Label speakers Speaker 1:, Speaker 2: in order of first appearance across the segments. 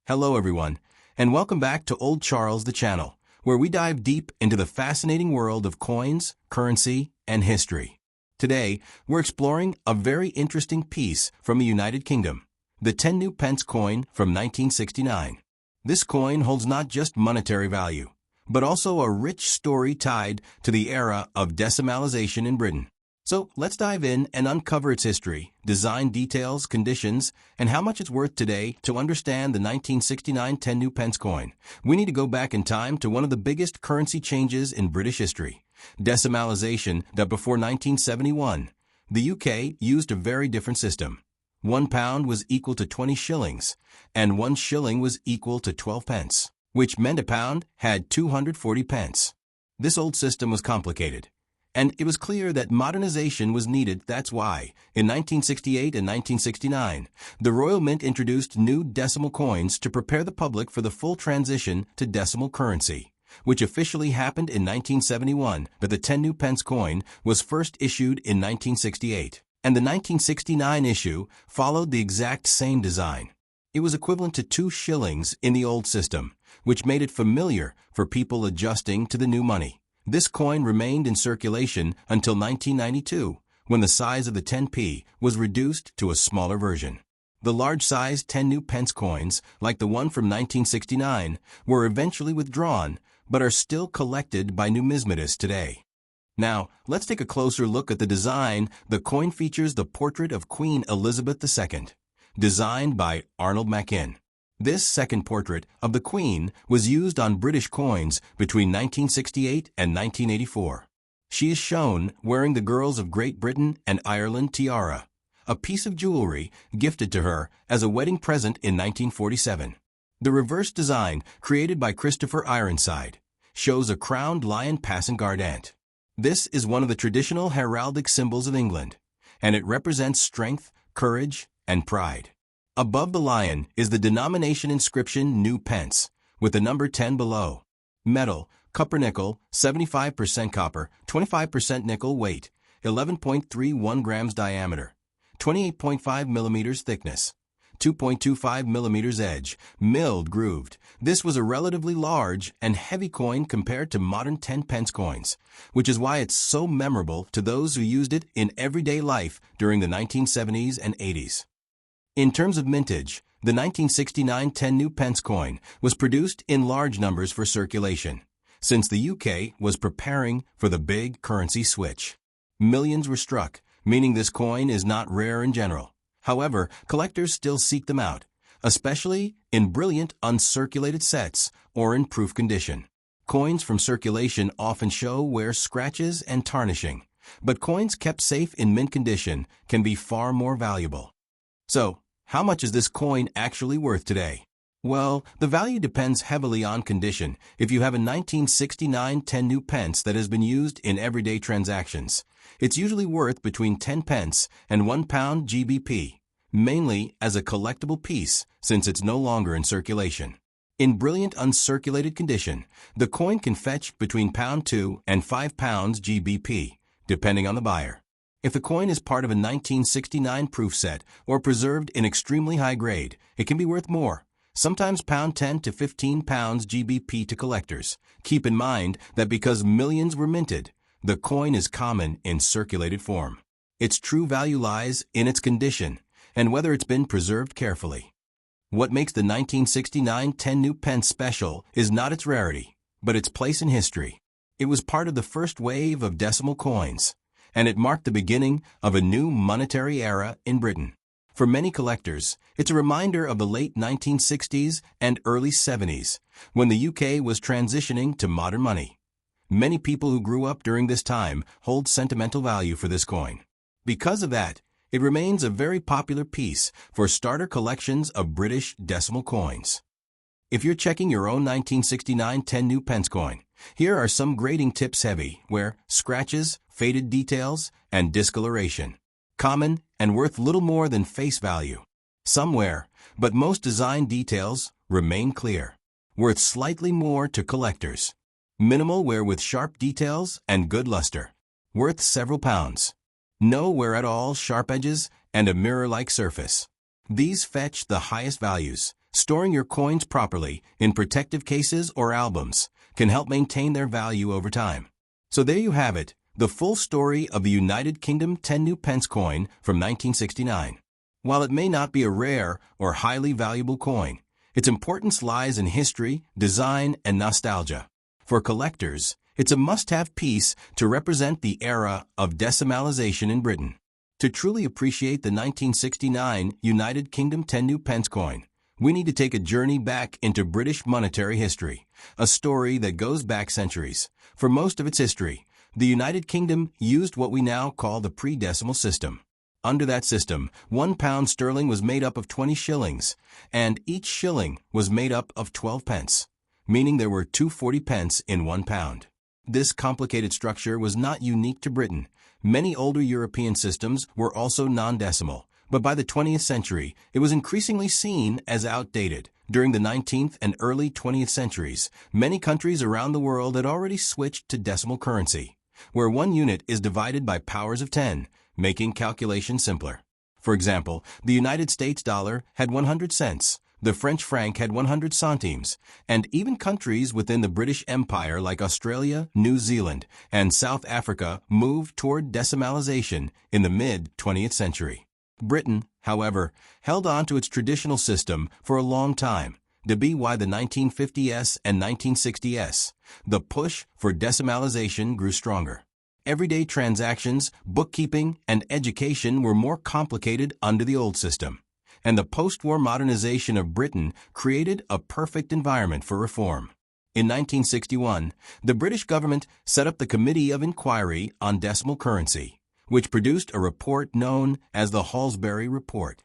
Speaker 1: Hello everyone, and welcome back to Old Charles the channel, where we dive deep into the fascinating world of coins, currency, and history. Today, we're exploring a very interesting piece from the United Kingdom, the 10 new pence coin from 1969. This coin holds not just monetary value, but also a rich story tied to the era of decimalization in Britain. So let's dive in and uncover its history, design details, conditions, and how much it's worth today. To understand the 1969 10 new pence coin, we need to go back in time to one of the biggest currency changes in British history, decimalization. That before 1971, the UK used a very different system. £1 was equal to 20 shillings, and 1 shilling was equal to 12 pence, which meant a pound had 240 pence. This old system was complicated, and it was clear that modernization was needed. That's why, in 1968 and 1969, the Royal Mint introduced new decimal coins to prepare the public for the full transition to decimal currency, which officially happened in 1971, but the 10 new pence coin was first issued in 1968, and the 1969 issue followed the exact same design. It was equivalent to 2 shillings in the old system, which made it familiar for people adjusting to the new money. This coin remained in circulation until 1992, when the size of the 10p was reduced to a smaller version. The large-sized 10 new pence coins, like the one from 1969, were eventually withdrawn, but are still collected by numismatists today. Now, let's take a closer look at the design. The coin features the portrait of Queen Elizabeth II, designed by Arnold Machin. This second portrait of the Queen was used on British coins between 1968 and 1984. She is shown wearing the Girls of Great Britain and Ireland tiara, a piece of jewelry gifted to her as a wedding present in 1947. The reverse design, created by Christopher Ironside, shows a crowned lion passing guardant. This is one of the traditional heraldic symbols of England, and it represents strength, courage, and pride. Above the lion is the denomination inscription New Pence, with the number 10 below. Metal, copper nickel, 75% copper, 25% nickel. Weight, 11.31 grams. Diameter, 28.5 millimeters. Thickness, 2.25 millimeters. Edge, milled grooved. This was a relatively large and heavy coin compared to modern 10 pence coins, which is why it's so memorable to those who used it in everyday life during the 1970s and 80s. In terms of mintage, the 1969 10 new pence coin was produced in large numbers for circulation, since the UK was preparing for the big currency switch. Millions were struck, meaning this coin is not rare in general. However, collectors still seek them out, especially in brilliant uncirculated sets or in proof condition. Coins from circulation often show wear, scratches, and tarnishing, but coins kept safe in mint condition can be far more valuable. So, how much is this coin actually worth today? Well, the value depends heavily on condition. If you have a 1969 10 new pence that has been used in everyday transactions, it's usually worth between 10 pence and £1 GBP, mainly as a collectible piece since it's no longer in circulation. In brilliant uncirculated condition, the coin can fetch between £2 and £5 GBP, depending on the buyer. If the coin is part of a 1969 proof set or preserved in extremely high grade, it can be worth more, sometimes £10 to £15 GBP to collectors. Keep in mind that because millions were minted, the coin is common in circulated form. Its true value lies in its condition and whether it's been preserved carefully. What makes the 1969 10 new pence special is not its rarity, but its place in history. It was part of the first wave of decimal coins, and it marked the beginning of a new monetary era in Britain. For many collectors, it's a reminder of the late 1960s and early 70s, when the UK was transitioning to modern money. Many people who grew up during this time hold sentimental value for this coin. Because of that, it remains a very popular piece for starter collections of British decimal coins. If you're checking your own 1969 10 new pence coin, here are some grading tips. Heavy wear, scratches, faded details, and discoloration. Common and worth little more than face value. Some wear, but most design details remain clear. Worth slightly more to collectors. Minimal wear with sharp details and good luster. Worth several pounds. No wear at all, sharp edges, and a mirror-like surface. These fetch the highest values, Storing your coins properly in protective cases or albums can help maintain their value over time. So there you have it, the full story of the United Kingdom 10 new pence coin from 1969. While it may not be a rare or highly valuable coin, its importance lies in history, design, and nostalgia. For collectors, it's a must-have piece to represent the era of decimalization in Britain. To truly appreciate the 1969 United Kingdom 10 new pence coin, we need to take a journey back into British monetary history, a story that goes back centuries. For most of its history, the United Kingdom used what we now call the pre-decimal system. Under that system, £1 sterling was made up of 20 shillings, and each shilling was made up of 12 pence, meaning there were 240 pence in £1. This complicated structure was not unique to Britain. Many older European systems were also non-decimal, but by the 20th century, it was increasingly seen as outdated. During the 19th and early 20th centuries, many countries around the world had already switched to decimal currency, where one unit is divided by powers of 10, making calculation simpler. For example, the United States dollar had 100 cents, the French franc had 100 centimes, and even countries within the British Empire like Australia, New Zealand, and South Africa moved toward decimalization in the mid-20th century. Britain, however, held on to its traditional system for a long time, to be why the 1950s and 1960s, the push for decimalization grew stronger. Everyday transactions, bookkeeping, and education were more complicated under the old system, and the post-war modernization of Britain created a perfect environment for reform. In 1961, the British government set up the Committee of Inquiry on Decimal Currency, which produced a report known as the Halsbury Report.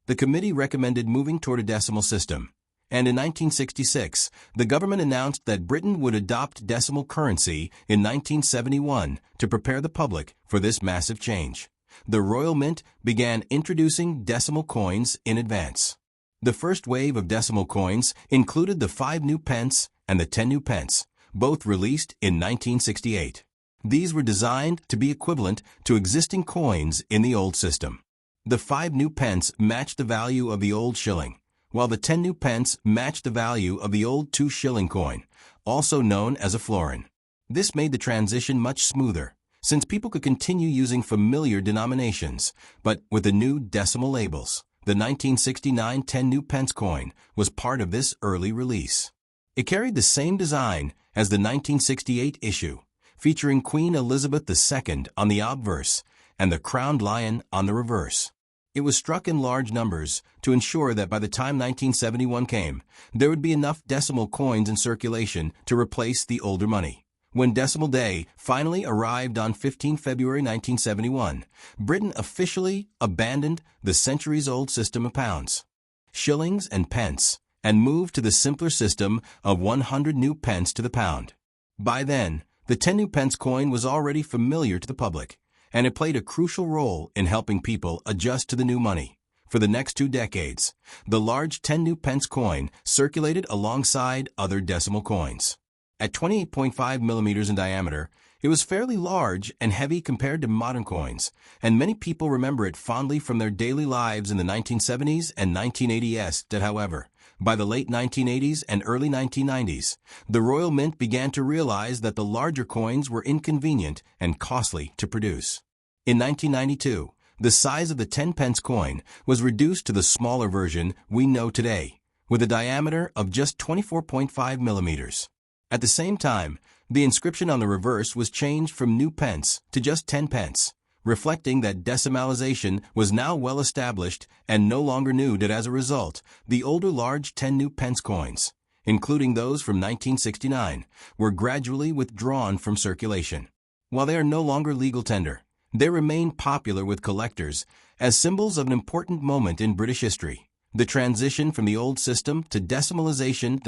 Speaker 1: The committee recommended moving toward a decimal system, and in 1966, the government announced that Britain would adopt decimal currency in 1971 to prepare the public for this massive change. The Royal Mint began introducing decimal coins in advance. The first wave of decimal coins included the 5 new pence and the 10 new pence, both released in 1968. These were designed to be equivalent to existing coins in the old system. The 5 new pence matched the value of the old shilling, while the 10 new pence matched the value of the old 2-shilling coin, also known as a florin. This made the transition much smoother, since people could continue using familiar denominations, but with the new decimal labels. The 1969 10 new pence coin was part of this early release. It carried the same design as the 1968 issue, featuring Queen Elizabeth II on the obverse and the crowned lion on the reverse. It was struck in large numbers to ensure that by the time 1971 came, there would be enough decimal coins in circulation to replace the older money. When Decimal Day finally arrived on 15 February 1971, Britain officially abandoned the centuries-old system of pounds, shillings, and pence, and moved to the simpler system of 100 new pence to the pound. By then, the 10 new pence coin was already familiar to the public, and it played a crucial role in helping people adjust to the new money. For the next 2 decades, the large 10 new pence coin circulated alongside other decimal coins. At 28.5 millimeters in diameter, it was fairly large and heavy compared to modern coins, and many people remember it fondly from their daily lives in the 1970s and 1980s. However, by the late 1980s and early 1990s, the Royal Mint began to realize that the larger coins were inconvenient and costly to produce. In 1992, the size of the 10 pence coin was reduced to the smaller version we know today, with a diameter of just 24.5 millimeters. At the same time, the inscription on the reverse was changed from new pence to just 10 pence, reflecting that decimalization was now well established and no longer new. That as a result, the older large 10 new pence coins, including those from 1969, were gradually withdrawn from circulation. While they are no longer legal tender, they remain popular with collectors as symbols of an important moment in British history, the transition from the old system to decimalization.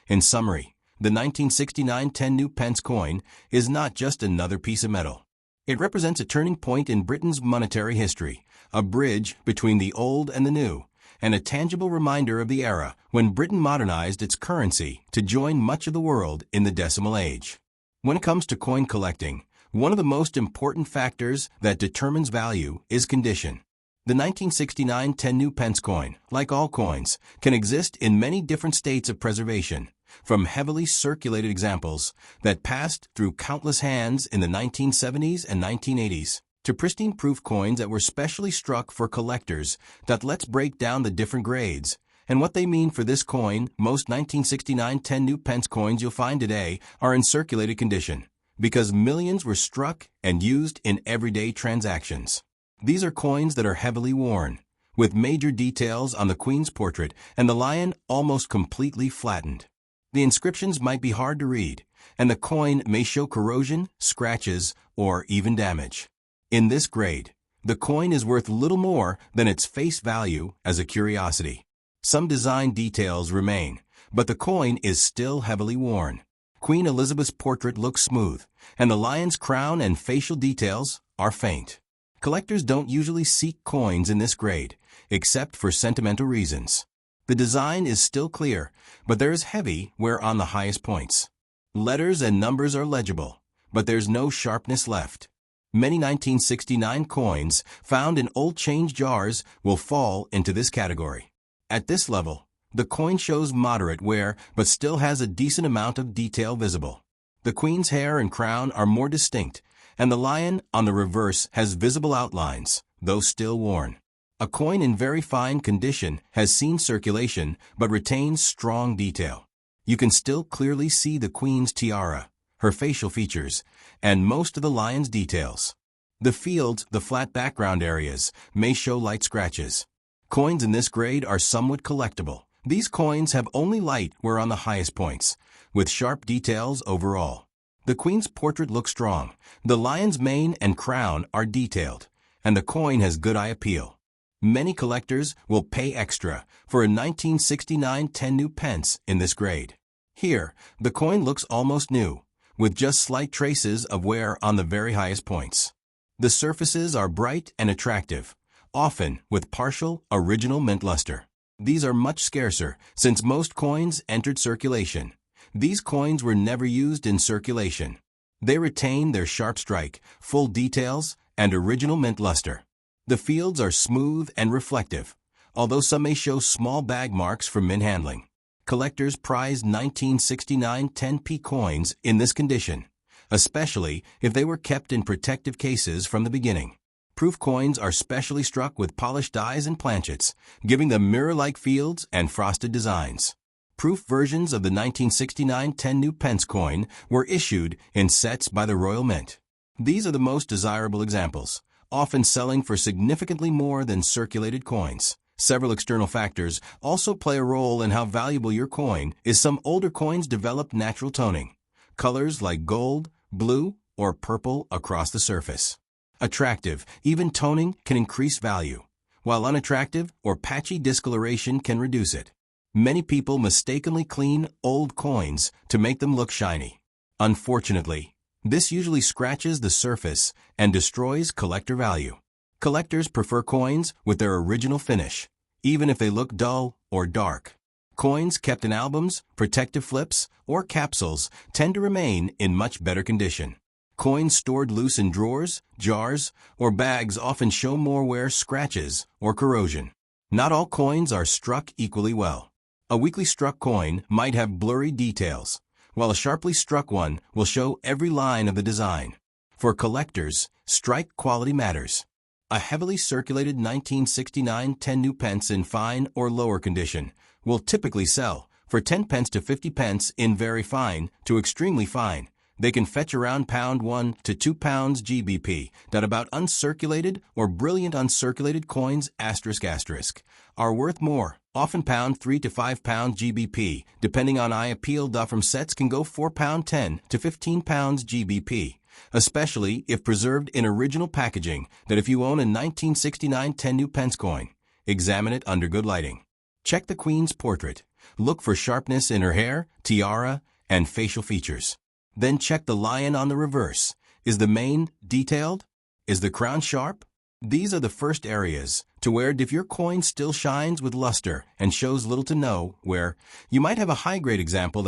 Speaker 1: In summary, the 1969 10 new pence coin is not just another piece of metal. It represents a turning point in Britain's monetary history, a bridge between the old and the new, and a tangible reminder of the era when Britain modernized its currency to join much of the world in the decimal age. When it comes to coin collecting, one of the most important factors that determines value is condition. The 1969 10 pence coin, like all coins, can exist in many different states of preservation, from heavily circulated examples that passed through countless hands in the 1970s and 1980s, to pristine proof coins that were specially struck for collectors. Let's break down the different grades and what they mean for this coin. Most 1969 10 pence coins you'll find today are in circulated condition, because millions were struck and used in everyday transactions. These are coins that are heavily worn, with major details on the Queen's portrait and the lion almost completely flattened. The inscriptions might be hard to read, and the coin may show corrosion, scratches, or even damage. In this grade, the coin is worth little more than its face value as a curiosity. Some design details remain, but the coin is still heavily worn. Queen Elizabeth's portrait looks smooth, and the lion's crown and facial details are faint. Collectors don't usually seek coins in this grade, except for sentimental reasons. The design is still clear, but there is heavy wear on the highest points. Letters and numbers are legible, but there's no sharpness left. Many 1969 coins found in old change jars will fall into this category. At this level, the coin shows moderate wear but still has a decent amount of detail visible. The Queen's hair and crown are more distinct, and the lion on the reverse has visible outlines, though still worn. A coin in very fine condition has seen circulation but retains strong detail. You can still clearly see the Queen's tiara, her facial features, and most of the lion's details. The fields, the flat background areas, may show light scratches. Coins in this grade are somewhat collectible. These coins have only light wear on the highest points, with sharp details overall. The Queen's portrait looks strong, the lion's mane and crown are detailed, and the coin has good eye appeal. Many collectors will pay extra for a 1969 10 pence in this grade. Here, the coin looks almost new, with just slight traces of wear on the very highest points. The surfaces are bright and attractive, often with partial, original mint luster. These are much scarcer since most coins entered circulation. These coins were never used in circulation. They retain their sharp strike, full details, and original mint luster. The fields are smooth and reflective, although some may show small bag marks from mint handling. Collectors prize 1969 10p coins in this condition, especially if they were kept in protective cases from the beginning. Proof coins are specially struck with polished dies and planchets, giving them mirror-like fields and frosted designs. Proof versions of the 1969 10 pence coin were issued in sets by the Royal Mint. These are the most desirable examples, often selling for significantly more than circulated coins. Several external factors also play a role in how valuable your coin is. Some older coins develop natural toning, colors like gold, blue, or purple across the surface. Attractive, even toning can increase value, while unattractive or patchy discoloration can reduce it. Many people mistakenly clean old coins to make them look shiny. Unfortunately, this usually scratches the surface and destroys collector value. Collectors prefer coins with their original finish, even if they look dull or dark. Coins kept in albums, protective flips, or capsules tend to remain in much better condition. Coins stored loose in drawers, jars, or bags often show more wear, scratches, or corrosion. Not all coins are struck equally well. A weakly struck coin might have blurry details, while a sharply struck one will show every line of the design. For collectors, strike quality matters. A heavily circulated 1969 10 pence in fine or lower condition will typically sell for 10 pence to 50 pence in very fine to extremely fine. They can fetch around £1 to £2 GBP. About uncirculated or brilliant uncirculated coins ** are worth more, often £3 to £5 GBP, depending on eye appeal. From sets can go £4.10 to £15 GBP, especially if preserved in original packaging. If you own a 1969 10 pence coin, examine it under good lighting. Check the Queen's portrait. Look for sharpness in her hair, tiara, and facial features. Then check the lion on the reverse. Is the mane detailed? Is the crown sharp? These are the first areas to where if your coin still shines with luster and shows little to no wear, you might have a high-grade example